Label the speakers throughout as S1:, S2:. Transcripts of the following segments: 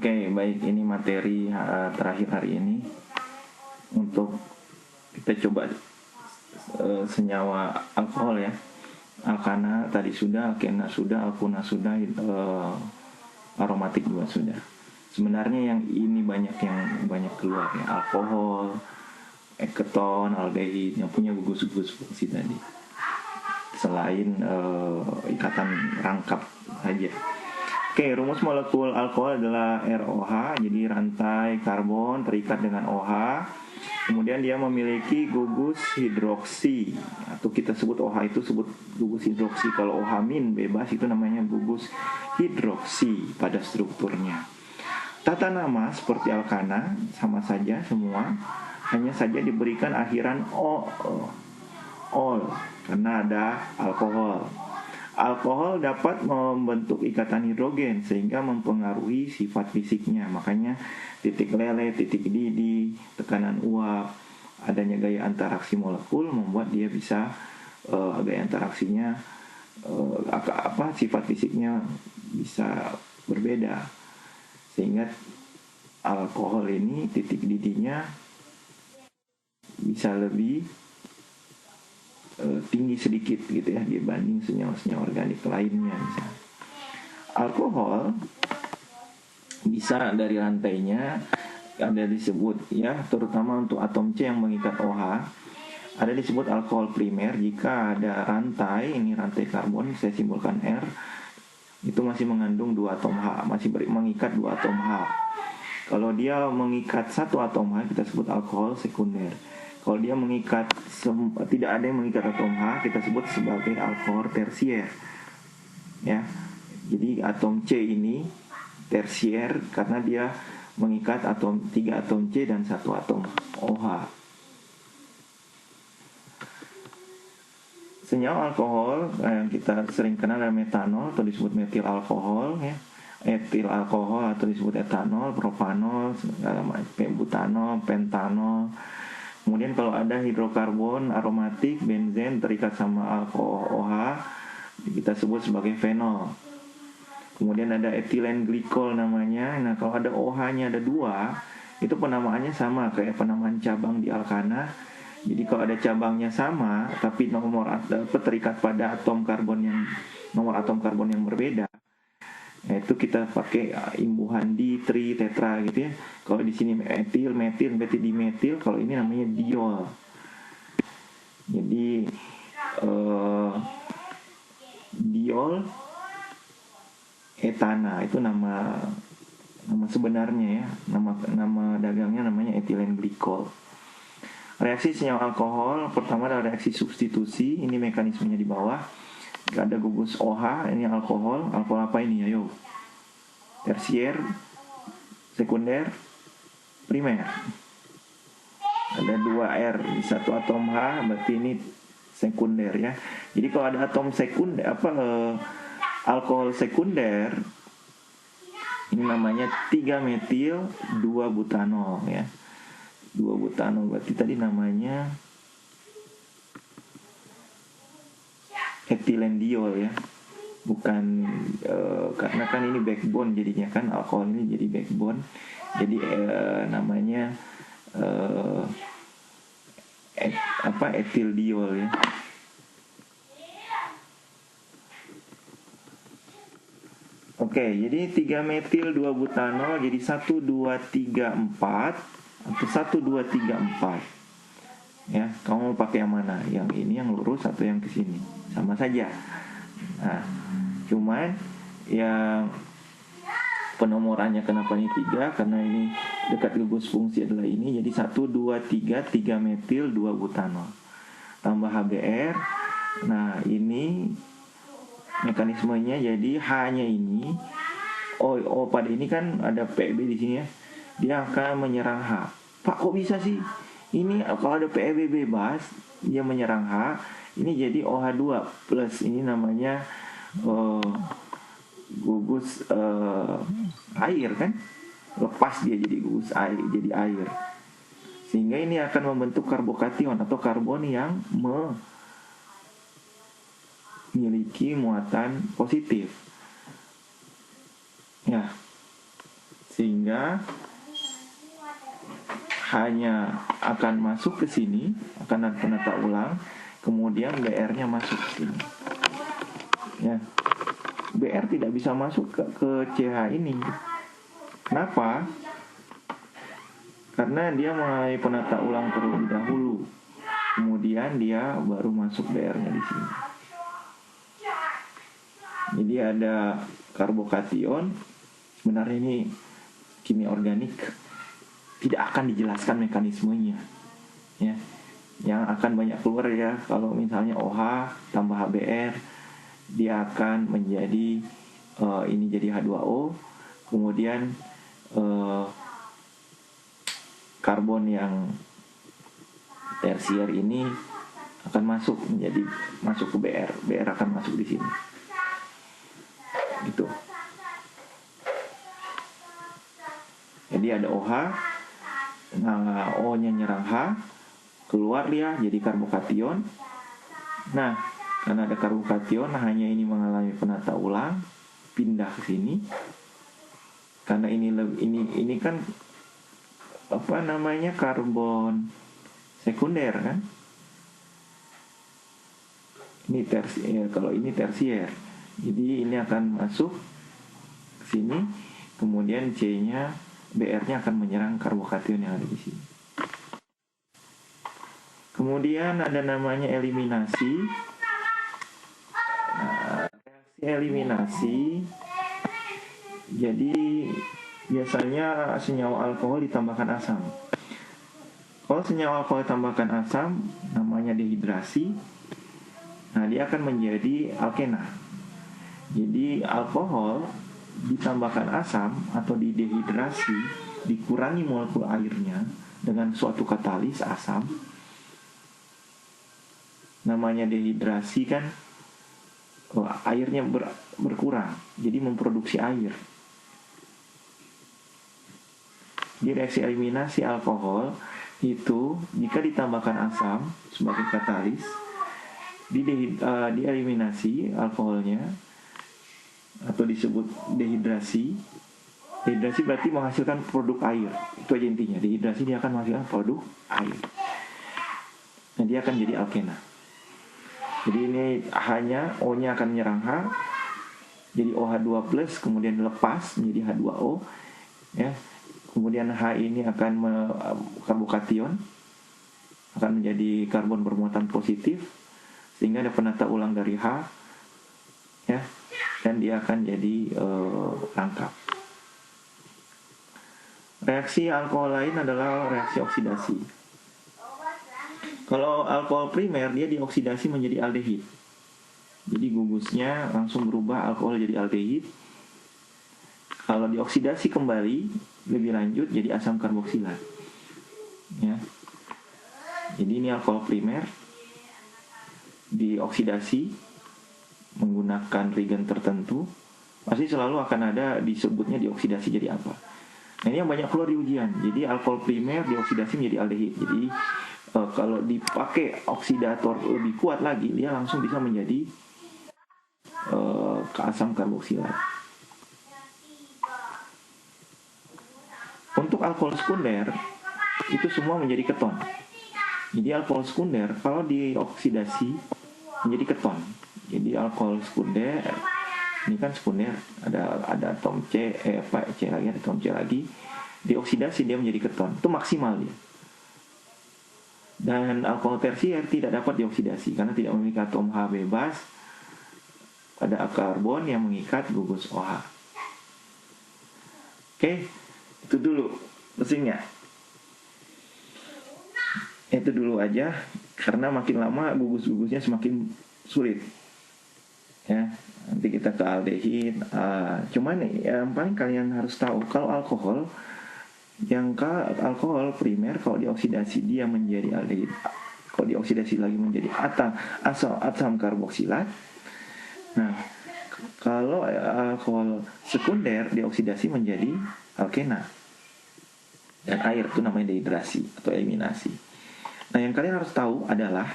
S1: Oke, baik, ini materi terakhir hari ini untuk kita coba senyawa alkohol ya. Alkana tadi sudah, alkena sudah, alkuna sudah, aromatik juga sudah. Sebenarnya yang ini banyak keluar ya, alkohol, keton, aldehid yang punya gugus-gugus fungsi tadi. Selain ikatan rangkap saja. Oke, rumus molekul alkohol adalah ROH, jadi rantai karbon terikat dengan OH. Kemudian dia memiliki gugus hidroksi, atau kita sebut OH itu sebut gugus hidroksi. Kalau OH min bebas itu namanya gugus hidroksi pada strukturnya. Tata nama seperti alkana sama saja semua, hanya saja diberikan akhiran ol karena ada alkohol. Alkohol dapat membentuk ikatan hidrogen sehingga mempengaruhi sifat fisiknya. Makanya titik lele, titik didih, tekanan uap, adanya gaya interaksi molekul membuat dia bisa gaya interaksinya sifat fisiknya bisa berbeda. Sehingga alkohol ini titik didihnya bisa lebih tinggi sedikit gitu ya dibanding senyawa-senyawa organik lainnya. Misalnya alkohol bisa dari rantainya ada disebut ya, terutama untuk atom C yang mengikat OH ada disebut alkohol primer. Jika ada rantai, ini rantai karbon saya simbolkan R, itu masih mengandung 2 atom H, masih mengikat 2 atom H. Kalau dia mengikat 1 atom H kita sebut alkohol sekunder. Kalau dia mengikat tidak ada yang mengikat atom H, kita sebut sebagai alkohol tersier. Ya. Jadi atom C ini tersier karena dia mengikat 3 atom C dan 1 atom OH. Senyawa alkohol yang kita sering kenal adalah metanol atau disebut metil alkohol ya. Etil alkohol atau disebut etanol, propanol, butanol, pentanol. Kemudian kalau ada hidrokarbon aromatik, benzen terikat sama alkohol OH, kita sebut sebagai fenol. Kemudian ada etilen glikol namanya. Nah kalau ada OH-nya ada 2, itu penamaannya sama kayak penamaan cabang di alkana. Jadi kalau ada cabangnya sama, tapi terikat pada atom karbon nomor atom karbon yang berbeda, itu kita pakai imbuhan di, tri, tetra gitu ya. Kalau di sini etil, metil, dimetil, kalau ini namanya diol. Jadi diol etana itu nama sebenarnya ya, nama dagangnya namanya etilen glikol. Reaksi senyawa alkohol pertama adalah reaksi substitusi. Ini mekanismenya di bawah. Ada gugus OH, ini alkohol apa ini? Ayo. Tersier, sekunder, primer. Ada 2 R di 1 atom H, berarti ini sekunder ya. Jadi kalau ada atom sekunder alkohol sekunder, ini namanya 3 metil 2 butanol ya. 2 butanol berarti tadi namanya etilendiol ya, bukan karena kan ini backbone jadinya kan, alkohol ini jadi backbone, jadi namanya etildiol ya. Oke, jadi 3 metil 2 butanol jadi 1 2 3 4 atau 1 2 3 4. Ya, kamu mau pakai yang mana? Yang ini yang lurus atau yang kesini? Sama saja. Nah, cuman yang penomorannya kenapa ini 3? Karena ini dekat gugus fungsi adalah ini. Jadi 1 2 3 3 metil 2 butanol. Tambah HBr. Nah, ini mekanismenya jadi H-nya ini. Pada ini kan ada PB di sini ya. Dia akan menyerang H. Pak, kok bisa sih? Ini kalau ada PEB bebas, dia menyerang H, ini jadi OH2 plus, ini namanya gugus air kan, lepas dia jadi gugus air, jadi air, sehingga ini akan membentuk karbokation atau karbon yang memiliki muatan positif ya, sehingga hanya akan masuk ke sini, akan ada penata ulang, kemudian BR-nya masuk ke sini. Ya, BR tidak bisa masuk ke CH ini. Kenapa? Karena dia mulai penata ulang terlebih dahulu, kemudian dia baru masuk BR-nya di sini. Jadi ada karbokation. Sebenarnya ini kimia organik, tidak akan dijelaskan mekanismenya, ya. Yang akan banyak keluar ya kalau misalnya OH tambah HBr, dia akan menjadi ini jadi H2O, kemudian karbon yang tersier ini akan masuk ke BR akan masuk di sini, gitu. Jadi ada OH, nah O-nya nyerang H, keluar dia jadi karbokation. Nah, karena ada karbokation, hanya ini mengalami penata ulang, pindah ke sini. Karena ini kan karbon sekunder kan? Ini tersier, kalau ini tersier. Jadi ini akan masuk ke sini, kemudian C-nya BR-nya akan menyerang karbokation yang ada di sini. Kemudian ada namanya eliminasi. Nah, reaksi eliminasi, jadi biasanya senyawa alkohol ditambahkan asam. Kalau senyawa alkohol ditambahkan asam, namanya dehidrasi. Nah, dia akan menjadi alkena. Jadi alkohol ditambahkan asam atau didehidrasi, dikurangi molekul airnya dengan suatu katalis asam, namanya dehidrasi kan, airnya berkurang, jadi memproduksi air. Di reaksi eliminasi alkohol itu jika ditambahkan asam sebagai katalis, dieliminasi alkoholnya atau disebut dehidrasi. Dehidrasi berarti menghasilkan produk air. Itu aja intinya. Dehidrasi dia akan menghasilkan produk air. Nah, dia akan jadi alkena. Jadi ini hanya O-nya akan menyerang H, jadi OH2+, kemudian lepas menjadi H2O, ya. Kemudian H ini akan karbokation, akan menjadi karbon bermuatan positif, sehingga ada penata ulang dari H, ya, dan dia akan jadi rangkap. Reaksi alkohol lain adalah reaksi oksidasi. Kalau alkohol primer, dia dioksidasi menjadi aldehid. Jadi gugusnya langsung berubah alkohol jadi aldehid. Kalau dioksidasi kembali lebih lanjut jadi asam karboksilat, ya. Jadi ini alkohol primer dioksidasi menggunakan reagen tertentu, pasti selalu akan ada disebutnya dioksidasi jadi apa. Nah, ini yang banyak keluar di ujian. Jadi alkohol primer dioksidasi menjadi aldehid. Jadi kalau dipakai oksidator lebih kuat lagi, dia langsung bisa menjadi asam karboksilat. Untuk alkohol sekunder itu semua menjadi keton. Jadi alkohol sekunder kalau dioksidasi menjadi keton. Jadi alkohol sekunder ini kan sekunder, ada atom C lagi, ada atom C lagi, dioksidasi dia menjadi keton. Itu maksimal dia. Dan alkohol tersier tidak dapat dioksidasi karena tidak memiliki atom H bebas pada karbon yang mengikat gugus OH. Oke, itu dulu pusingnya. Itu dulu aja, karena makin lama gugus-gugusnya semakin sulit. Ya, nanti kita ke aldehid. Cuman yang paling kalian harus tahu, kalau alkohol primer, kalau dioksidasi dia menjadi aldehid, kalau dioksidasi lagi menjadi asam karboksilat. Nah, kalau alkohol sekunder dioksidasi menjadi alkena, dan air itu namanya dehidrasi atau eliminasi. Nah, yang kalian harus tahu adalah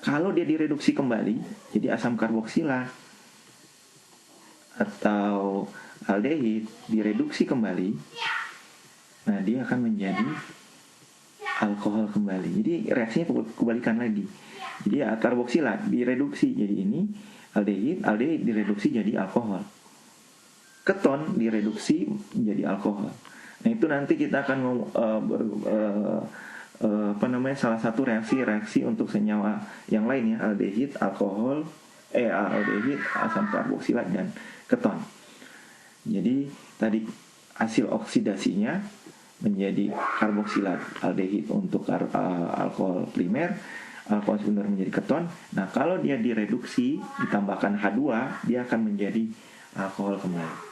S1: kalau dia direduksi kembali jadi asam karboksilat atau aldehid direduksi kembali, nah dia akan menjadi alkohol kembali. Jadi reaksinya kebalikan lagi. Jadi karboksilat direduksi jadi ini aldehid, aldehid direduksi jadi alkohol. Keton direduksi menjadi alkohol. Nah itu nanti kita akan salah satu reaksi untuk senyawa yang lain ya, aldehid, alkohol, aldehid, asam karboksilat dan keton. Jadi tadi hasil oksidasinya menjadi karboksilat, aldehid untuk alkohol primer, alkohol sekunder menjadi keton. Nah kalau dia direduksi ditambahkan H2, dia akan menjadi alkohol kembali.